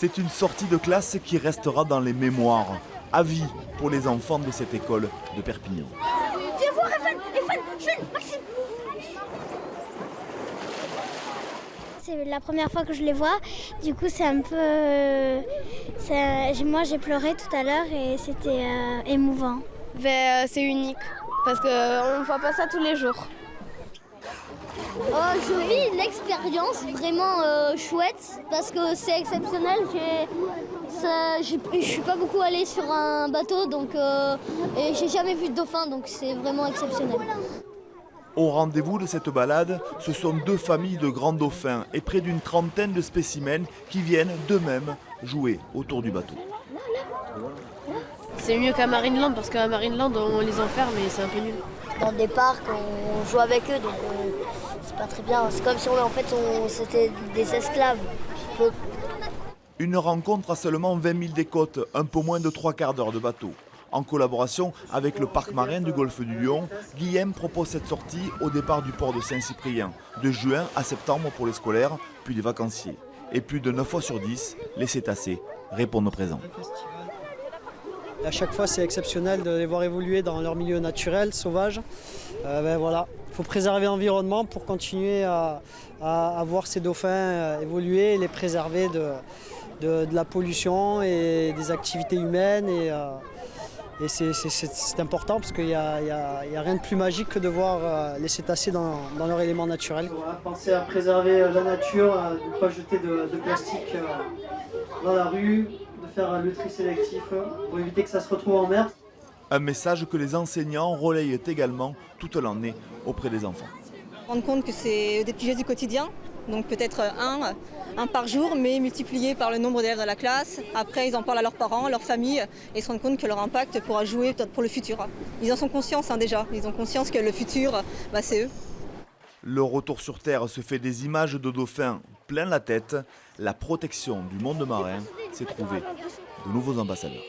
C'est une sortie de classe qui restera dans les mémoires, à vie pour les enfants de cette école de Perpignan. Viens voir Evan, Jules, Maxime. C'est la première fois que je les vois, du coup c'est un peu... moi j'ai pleuré tout à l'heure et c'était émouvant. C'est unique, parce qu'on ne voit pas ça tous les jours. Je vis une expérience vraiment chouette parce que c'est exceptionnel. Je suis pas beaucoup allée sur un bateau et j'ai jamais vu de dauphin, donc c'est vraiment exceptionnel. Au rendez-vous de cette balade, ce sont 2 familles de grands dauphins et près d'une trentaine de spécimens qui viennent d'eux-mêmes jouer autour du bateau. C'est mieux qu'à Marineland, parce qu'à Marineland on les enferme et c'est un peu nul. Dans des parcs, on joue avec eux, donc c'est pas très bien. C'est comme si c'était des esclaves. Une rencontre à seulement 20 000 des côtes, un peu moins de 3/4 d'heure de bateau. En collaboration avec le parc marin du golfe du Lion, Guillaume propose cette sortie au départ du port de Saint-Cyprien, de juin à septembre pour les scolaires, puis les vacanciers. Et plus de 9 fois sur 10, les cétacés répondent présent. À chaque fois, c'est exceptionnel de les voir évoluer dans leur milieu naturel, sauvage. Voilà. Il faut préserver l'environnement pour continuer à voir ces dauphins évoluer et les préserver de la pollution et des activités humaines. Et c'est important parce qu'il n'y a rien de plus magique que de voir les cétacés dans leur élément naturel. Pensez à préserver la nature, à ne pas jeter de plastique dans la rue, de faire le tri sélectif pour éviter que ça se retrouve en mer. Un message que les enseignants relayent également toute l'année auprès des enfants. Rendre compte que c'est des petits gestes du quotidien, donc peut-être un par jour, mais multiplié par le nombre d'élèves de la classe. Après, ils en parlent à leurs parents, à leur famille, et ils se rendent compte que leur impact pourra jouer peut-être pour le futur. Ils en sont conscients déjà, ils ont conscience que le futur, c'est eux. Le retour sur Terre se fait des images de dauphins plein la tête. La protection du monde marin s'est trouvée de nouveaux ambassadeurs.